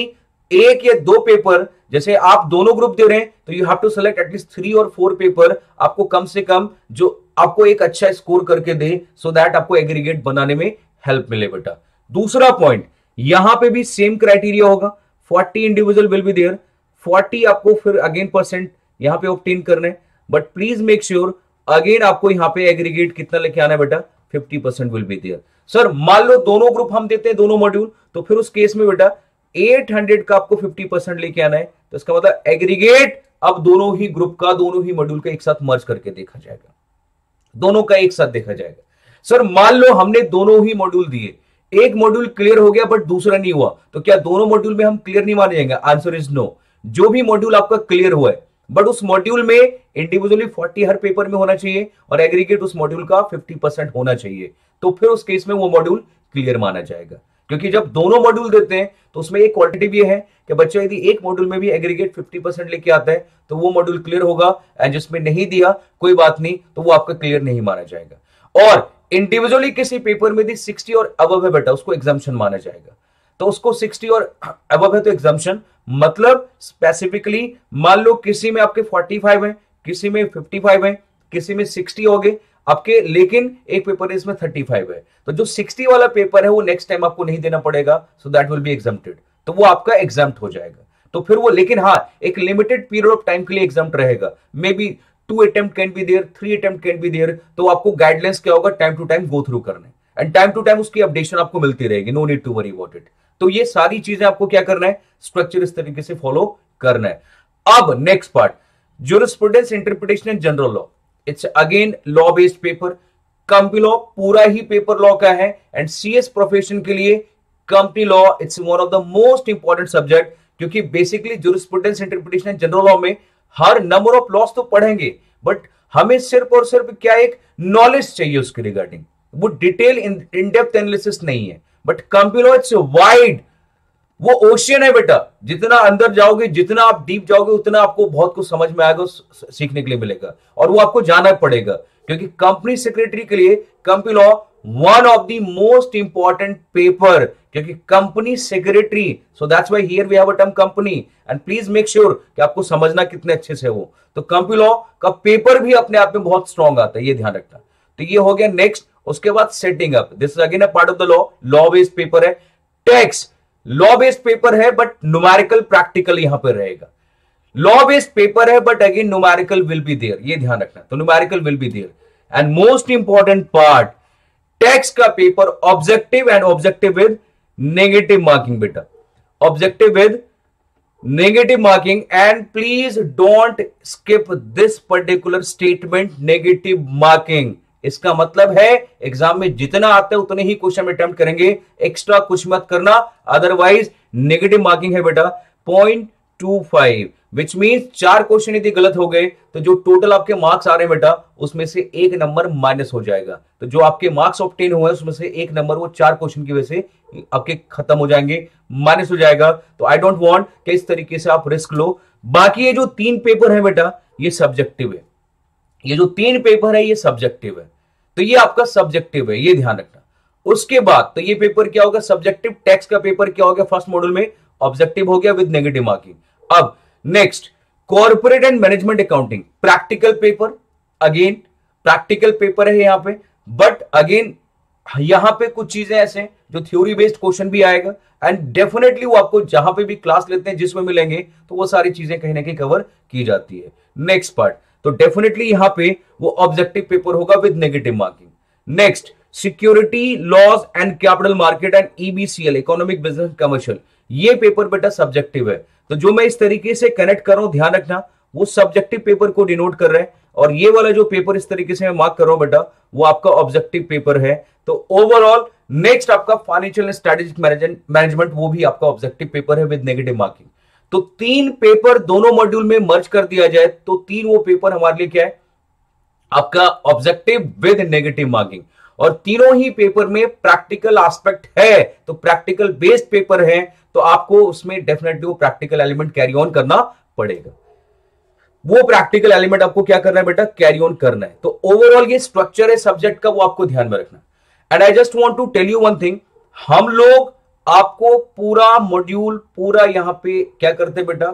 एक या दो पेपर, जैसे आप दोनों ग्रुप दे रहे हैं तो you have to select at least 3 और 4 पेपर, आपको कम से कम जो आपको एक अच्छा स्कोर करके दे, सो दैट आपको एग्रीगेट बनाने में हेल्प मिले बेटा। दूसरा पॉइंट, यहां पे भी सेम क्राइटेरिया होगा, 40 इंडिविजुअल विल बी देयर, 40 आपको फिर अगेन परसेंट यहां पे ऑब्टेन करना है, but please make sure again आपको यहां पे एग्रीगेट कितना लेके आना है बेटा, 50% विल बी देयर। सर मान लो दोनों ग्रुप हम देते हैं, दोनों मॉड्यूल, तो फिर उस केस में बेटा 800 का आपको 50% लेके आना है। तो इसका मतलब एग्रीगेट अब दोनों ही ग्रुप का, दोनों ही मॉड्यूल का एक साथ मर्ज करके देखा जाएगा, दोनों का एक साथ देखा जाएगा। सर मान लो हमने दोनों ही मॉड्यूल दिए, एक मॉड्यूल क्लियर हो गया बट दूसरा नहीं हुआ, तो क्या दोनों मॉड्यूल में हम क्लियर नहीं माने जाएंगे? Answer is no. जो भी मॉड्यूल आपका क्लियर हुआ है, बट उस मॉड्यूल में इंडिविजुअली 40 हर पेपर में होना चाहिए और एग्रीगेट उस मॉड्यूल का 50% होना चाहिए, तो फिर उस केस में वो मॉड्यूल क्लियर माना जाएगा। क्योंकि जब दोनों मॉड्यूल देते हैं तो उसमें एक क्वालिटी भी है कि बच्चा यदि एक मॉड्यूल में भी एग्रीगेट 50% लेके आता है तो वो मॉड्यूल क्लियर होगा, एंड जिसमें नहीं दिया कोई बात नहीं, तो वो आपका क्लियर नहीं माना जाएगा। और इंडिविजुअली किसी पेपर में यदि 60 और अबव है बेटा, उसको एग्जाम्पशन माना जाएगा। तो उसको 60 और अबव है तो एग्जाम्पशन, मतलब स्पेसिफिकली मान लो किसी में आपके 45 है, किसी में 55 है, किसी में 60 हो गए आपके, लेकिन एक पेपर इसमें 35 है, तो जो 60 वाला पेपर है वो नेक्स्ट टाइम आपको नहीं देना पड़ेगा, so that will be exempted, तो वो आपका एग्जाम्प्ट हो जाएगा। तो फिर वो, लेकिन हाँ एक लिमिटेड पीरियड ऑफ टाइम के लिए एग्जाम्प्ट रहेगा, may be 2 attempt can be there, 3 attempt can be there. तो आपको गाइडलाइंस क्या होगा, time to time go through करना है, एंड टाइम टू टाइम उसकी अपडेशन आपको मिलती रहेगी, no need to worry about it. तो ये सारी चीजें आपको क्या करना है, स्ट्रक्चर इस तरीके से फॉलो करना है। अब next part, jurisprudence, interpretation and general law, it's again law based paper. Company law पूरा ही पेपर लॉ का है, एंड CS प्रोफेशन के लिए company law it's one of the most important subject, क्योंकि basically jurisprudence, interpretation and general law में हर number of loss तो पढ़ेंगे, बट हमें सिर्फ और सिर्फ क्या एक नॉलेज चाहिए उसके रिगार्डिंग, वो डिटेल इन डेप्थ एनालिसिस नहीं है। But company law it's wide, वो ओशियन है बेटा, जितना अंदर जाओगे, जितना आप डीप जाओगे, उतना आपको बहुत कुछ समझ में आएगा, सीखने के लिए मिलेगा, और वो आपको जाना पड़ेगा, क्योंकि कंपनी सेक्रेटरी के लिए company law one of the most important paper, क्योंकि company secretary, so that's why here we have a term company, and please make sure कि आपको समझना कितने अच्छे से हो। तो कंपनी लॉ का पेपर भी अपने आप में बहुत स्ट्रॉन्ग आता है, ये ध्यान रखना। तो ये हो गया नेक्स्ट। उसके बाद setting up, this is again a part of the law based paper है। टैक्स लॉ बेस्ड पेपर है, बट न्यूमेरिकल प्रैक्टिकल यहां पर रहेगा। लॉ बेस्ड पेपर है, but again numerical will be there, ये ध्यान रखना। तो numerical will be there, and most important part, tax का paper objective, and objective with negative marking बेटा, objective with negative marking, and please don't skip this particular statement, negative marking. इसका मतलब है exam में जितना आता है उतने ही क्वेश्चन अटेम्प्ट करेंगे, एक्स्ट्रा कुछ मत करना, अदरवाइज नेगेटिव मार्किंग है बेटा 0.25, विच मींस 4 क्वेश्चन यदि गलत हो गए तो जो टोटल आपके मार्क्स आ रहे हैं बेटा, उसमें से 1 नंबर माइनस हो जाएगा। तो जो आपके मार्क्स ऑब्टेन हुए उसमें से 1 नंबर वो 4 क्वेश्चन की वजह से आपके खत्म हो जाएंगे, माइनस हो जाएगा। तो आई डोंट वांट कि इस तरीके से आप रिस्क लो। बाकी ये जो 3 पेपर है बेटा, ये सब्जेक्टिव है, ये जो 3 पेपर है ये सब्जेक्टिव है, तो ये आपका सब्जेक्टिव है, ये ध्यान रखना। उसके बाद तो ये पेपर क्या होगा, सब्जेक्टिव। टैक्स का पेपर क्या हो गया फर्स्ट मॉड्यूल में, ऑब्जेक्टिव हो गया विद नेगेटिव मार्किंग। अब next, corporate and management accounting, practical paper, again practical paper है यहां पे, बट अगेन यहां पे कुछ चीजें ऐसे जो थ्योरी बेस्ड क्वेश्चन भी आएगा, एंड डेफिनेटली वो आपको जहां पे भी क्लास लेते हैं जिसमें मिलेंगे तो वो सारी चीजें कहीं ना कहीं कवर की जाती है। नेक्स्ट पार्ट, तो डेफिनेटली यहां पे वो ऑब्जेक्टिव पेपर होगा with negative marking. Next, security laws and capital market and EBCL, economic business commercial, ये पेपर बेटा सब्जेक्टिव है। तो जो मैं इस तरीके से कनेक्ट कर रहा हूं, ध्यान रखना, वो सब्जेक्टिव पेपर को डिनोट कर रहा है, और ये वाला जो पेपर इस तरीके से मैं मार्क कर रहा हूं बेटा, वो आपका ऑब्जेक्टिव पेपर है। तो ओवरऑल नेक्स्ट आपका फाइनेंशियल एंड स्ट्रेटेजिक मैनेजमेंट, वो भी आपका ऑब्जेक्टिव पेपर है विद नेगेटिव मार्किंग। तो 3 पेपर दोनों मॉड्यूल में मर्ज कर दिया जाए तो 3 वो पेपर हमारे लिए क्या है, आपका ऑब्जेक्टिव विद नेगेटिव मार्किंग, और तीनों ही पेपर में प्रैक्टिकल एस्पेक्ट है, तो प्रैक्टिकल बेस्ड पेपर है, तो आपको उसमें डेफिनेटली वो प्रैक्टिकल एलिमेंट कैरी ऑन करना पड़ेगा। वो प्रैक्टिकल एलिमेंट आपको क्या करना है बेटा, कैरी ऑन करना है। तो ओवरऑल ये स्ट्रक्चर है सब्जेक्ट का, वो आपको ध्यान में रखना। And I just want to tell you one thing, हम लोग आपको पूरा मॉड्यूल, पूरा यहां पे क्या करते हैं बेटा,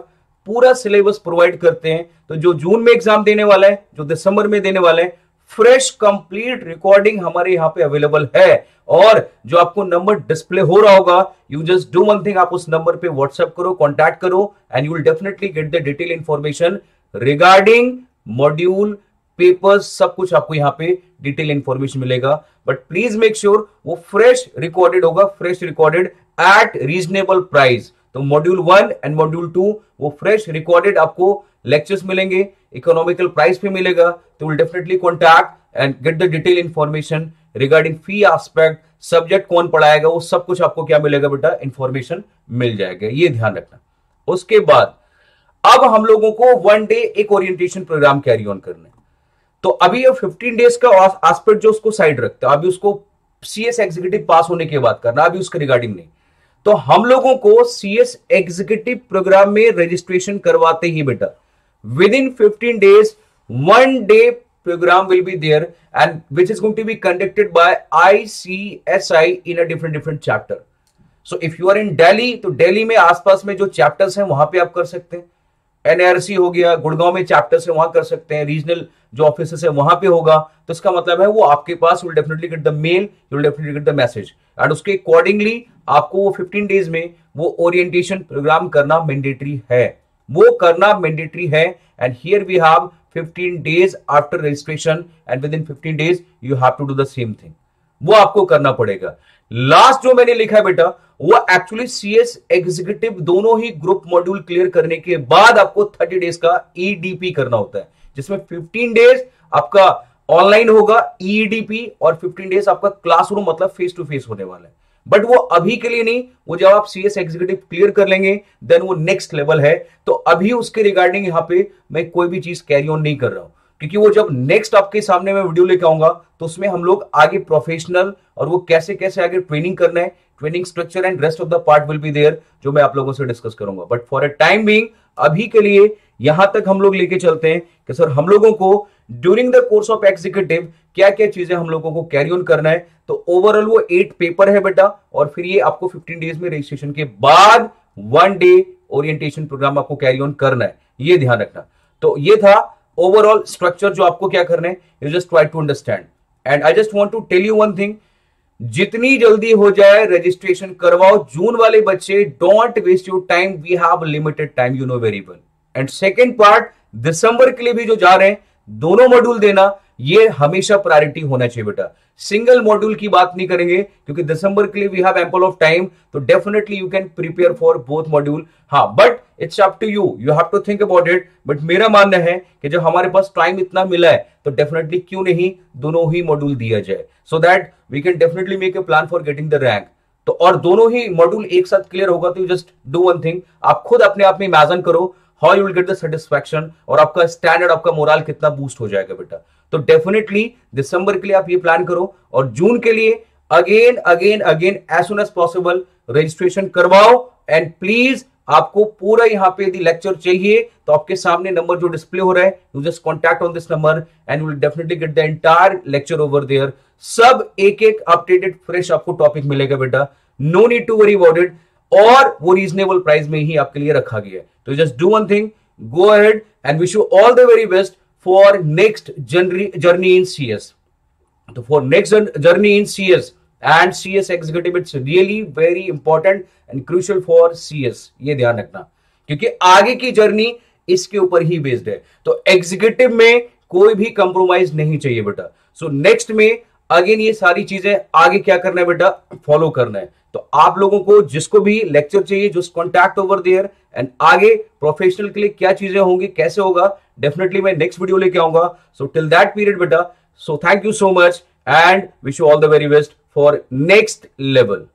पूरा सिलेबस प्रोवाइड करते हैं। तो जो जून में एग्जाम देने वाला है, जो दिसंबर में देने वाला है, फ्रेश कंप्लीट रिकॉर्डिंग हमारे यहां पे अवेलेबल है, और जो आपको नंबर डिस्प्ले हो रहा होगा, you just do one thing, आप उस नंबर पे व्हाट्सएप करो, कॉन्टैक्ट करो, and you will definitely get the detail information regarding module, papers, सब कुछ आपको यहां पे डिटेल इंफॉर्मेशन मिलेगा। बट प्लीज मेक श्योर वो फ्रेश रिकॉर्डेड होगा, fresh recorded at reasonable price. तो मॉड्यूल 1 एंड मॉड्यूल 2 वो फ्रेश रिकॉर्डेड आपको लेक्चर्स मिलेंगे, इकोनॉमिकल प्राइस पे मिलेगा। तो will definitely contact and get the detail information regarding fee aspect, subject कौन पढ़ाएगा, वो सब कुछ आपको क्या मिलेगा बेटा, इंफॉर्मेशन मिल जाएगा, ये ध्यान रखना। उसके बाद अब हम लोगों को 1 डे एक ओरिएंटेशन प्रोग्राम कैरी ऑन करना है। तो अभी ये 15 डेज का एस्पेक्ट जो उसको साइड रखते हैं, अभी उसको सीएस एग्जीक्यूटिव पास होने के बाद करना, अभी उसके रिगार्डिंग नहीं। तो हम लोगों को सीएस एग्जीक्यूटिव प्रोग्राम में रजिस्ट्रेशन करवाते ही बेटा with in 15 days 1 day program will be there, and which is going to be conducted by ICSI in a different chapter. So if you are in Delhi, तो दिल्ली में आसपास में जो chapters हैं वहां पे आप कर सकते हैं। एनआरसी हो गया, गुड़गांव में चैप्टर्स है वहां कर सकते हैं, रीजनल जो ऑफिस है वहां पे होगा। तो इसका मतलब है वो आपके पास will definitely get the mail, you will definitely get the message, and उसके अकॉर्डिंगली आपको वो 15 डेज में वो ओरिएंटेशन प्रोग्राम करना मैंडेटरी है, वो करना मैंडेटरी है। And here we have 15 days after registration, and within 15 days you have to do the same thing, वो आपको करना पड़ेगा। लास्ट जो मैंने लिखा है बेटा, वो एक्चुअली सीएस एग्जीक्यूटिव दोनों ही ग्रुप मॉड्यूल क्लियर करने के बाद आपको 30 डेज का ईडीपी करना होता है, जिसमें 15 डेज आपका ऑनलाइन होगा ईडीपी, और 15 डेज आपका क्लासरूम मतलब फेस टू फेस होने वाला है। बट वो अभी के लिए नहीं, वो जब आप सीएस एग्जीक्यूटिव क्लियर कर लेंगे देन वो नेक्स्ट लेवल है। तो अभी उसके रिगार्डिंग यहां पे मैं कोई भी चीज कैरी ऑन नहीं कर रहा हूं, क्योंकि वो जब नेक्स्ट आपके सामने मैं वीडियो लेके आऊंगा तो उसमें हम लोग आगे प्रोफेशनल और वो कैसे कैसे आगे ट्रेनिंग करना है, training structure and rest of the part will be there, जो मैं आप लोगों से डिस्कस करूंगा। But for a time being अभी के लिए यहां तक हम लोग लेके चलते हैं कि सर हम लोगों को during the course of executive क्या क्या चीजें हम लोगों को कैरी ऑन करना है। तो ओवरऑल वो 8 पेपर है बेटा, और फिर ये आपको 15 डेज में रजिस्ट्रेशन के बाद 1 डे ओरिएंटेशन प्रोग्राम आपको कैरी ऑन करना है, ये ध्यान रखना। तो ये था ओवरऑल स्ट्रक्चर जो आपको क्या करना है, you just try to understand. And I just want to tell you one thing, जितनी जल्दी हो जाए रजिस्ट्रेशन करवाओ। जून वाले बच्चे don't waste your time, we have limited time, you know very well. And second part, December के लिए भी जो जा रहे हैं दोनों मॉड्यूल देना, ये हमेशा प्रायोरिटी होना चाहिए बेटा। सिंगल मॉड्यूल की बात नहीं करेंगे क्योंकि दिसंबर के लिए we have ample of time, तो definitely you can prepare for both module. हाँ, but it's up to you, you have to think about it. But मेरा मानना है कि जब हमारे पास टाइम इतना मिला है तो डेफिनेटली क्यों नहीं दोनों ही मॉड्यूल दिया जाए, so that we can definitely make a plan for getting the rank. तो और दोनों ही मॉड्यूल एक साथ क्लियर होगा तो you just do one thing, आप खुद अपने आप में इमेजिन करो how you will get the satisfaction, और आपका स्टैंडर्ड, आपका मोरल कितना बूस्ट हो जाएगा बेटा। तो डेफिनेटली दिसंबर के लिए आप ये प्लान करो, और जून के लिए again again again as soon as possible registration करवाओ। एंड प्लीज आपको पूरा यहां पे यदि लेक्चर चाहिए तो आपके सामने नंबर जो डिस्प्ले हो रहा है, you just contact on this number and you will definitely get the entire lecture over there. सब एक एक अपडेटेड फ्रेश आपको टॉपिक मिलेगा बेटा, no need to worry about it, और वो रीजनेबल प्राइस में ही आपके लिए रखा गया है। तो just do one thing, go ahead and wish you all the very best for next journey in CS. तो for next journey in CS and CS executive, it's really very important and crucial for CS, ये ध्यान रखना, क्योंकि आगे की journey इसके ऊपर ही based है। तो एग्जीक्यूटिव में कोई भी कंप्रोमाइज नहीं चाहिए बेटा। सो नेक्स्ट में अगेन ये सारी चीजें आगे क्या करना है बेटा, फॉलो करना है। तो आप लोगों को जिसको भी लेक्चर चाहिए just contact over there, and आगे प्रोफेशनल के लिए क्या चीजें होंगी, कैसे होगा, डेफिनेटली मैं नेक्स्ट वीडियो लेके आऊंगा। सो टिल दैट पीरियड बेटा, so thank you so much and wish you all the very best for next level.